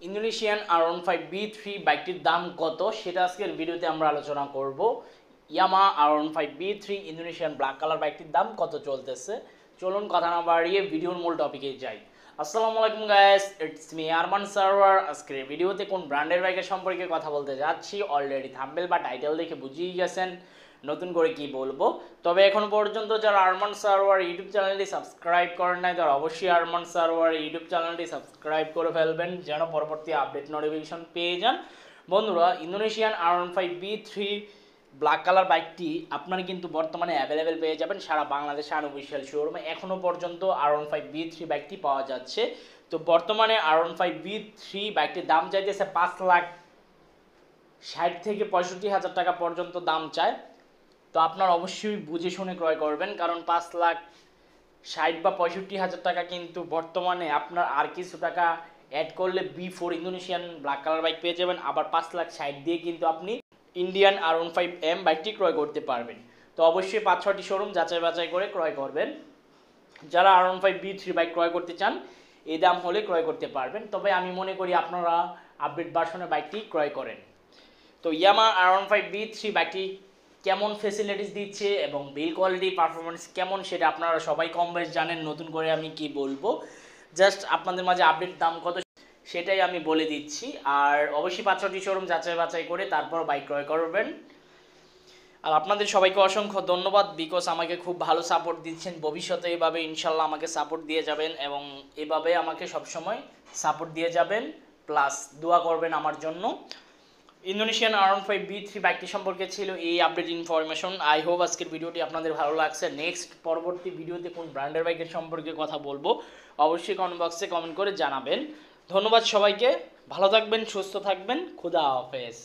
Indonesian R15B3 বাইকটির দাম কত সেটা আজকের ভিডিওতে আমরা আলোচনা করব। Yamaha R15B3 Indonesian black colour বাইকটির দাম কত চলতেছে, চলুন কথা না বাড়িয়ে ভিডিওর মূল টপিকে যাই। আসসালামু আলাইকুম guys, it's me Arman Sarwar. আজকের ভিডিওতে কোন ব্র্যান্ডের বাইকের সম্পর্কে কথা বলতে যাচ্ছি অলরেডি থাম্বনেল বা টাইটেল দেখে বুঝিয়ে গেছেন নতুন করে কি বলবো। তবে এখন পর্যন্ত যারা আরমান সারওয়ার ইউটিউব চ্যানেলটি সাবস্ক্রাইব করেন নাই তারা অবশ্যই আরমান সারওয়ার ইউটিউব চ্যানেলটি সাবস্ক্রাইব করে ফেলবেন যেন পরবর্তী আপডেট নোটিফিকেশন পেয়ে যান। বন্ধুরা, ইন্দোনেশিয়ান R15B3 ব্ল্যাক কালার বাইকটি আপনারা কিন্তু বর্তমানে অ্যাভেলেবেল পেয়ে যাবেন সারা বাংলাদেশে আনঅফিশিয়াল শোরুমে। এখনও পর্যন্ত R15B3 বাইকটি পাওয়া যাচ্ছে। তো বর্তমানে R15B3 বাইকটির দাম চাইতেছে 5,60,000 থেকে 65,000 টাকা পর্যন্ত দাম চায়। তো আপনারা অবশ্যই বুঝে শুনে ক্রয় করবেন, কারণ 5,60,000 বা 65,000 টাকা কিন্তু বর্তমানে আপনার আর কিছু টাকা অ্যাড করলে B4 Indonesian black colour bike পেয়ে যাবেন। আবার 5,60,000 দিয়ে কিন্তু আপনি ইন্ডিয়ান R15M বাইকটি ক্রয় করতে পারবেন। তো অবশ্যই 5-6টি শোরুম যাচাই বাছাই করে ক্রয় করবেন। যারা R15B3 বাইক ক্রয় করতে চান এই দাম হলে ক্রয় করতে পারবেন। তবে আমি মনে করি আপনারা আপডেট ভার্সনের বাইকটি ক্রয় করেন। তো ইয়ামাহা R15B3 বাইকটি কেমন ফেসিলিটিস দিচ্ছে এবং বিল কোয়ালিটি পারফরমেন্স কেমন সেটা আপনারা সবাই কম বেশ জানেন। নতুন করে আমি কি বলবো, জাস্ট আপনাদের মাঝে আপডেট দাম কত সেটাই আমি বলে দিচ্ছি। আর অবশ্যই 5-6টি শোরুম যাচাই বাছাই করে তারপর বাইক ক্রয় করবেন। আর আপনাদের সবাইকে অসংখ্য ধন্যবাদ, বিকজ আমাকে খুব ভালো সাপোর্ট দিচ্ছেন। ভবিষ্যতে এভাবে ইনশাল্লাহ আমাকে সাপোর্ট দিয়ে যাবেন এবং এভাবে আমাকে সবসময় সাপোর্ট দিয়ে যাবেন, প্লাস দোয়া করবেন আমার জন্য। ইন্দোনেশিয়ান R15B3 বাইকটি সম্পর্কে ছিল এই আপডেট ইনফরমেশন। আই হোপ আজকের ভিডিওটি আপনাদের ভালো লাগছে। নেক্সট পরবর্তী ভিডিওতে কোন ব্র্যান্ডের বাইকের সম্পর্কে কথা বলবো অবশ্যই কমেন্ট বক্সে কমেন্ট করে জানাবেন। ধন্যবাদ সবাইকে, ভালো থাকবেন, সুস্থ থাকবেন, খুদা হাফেজ।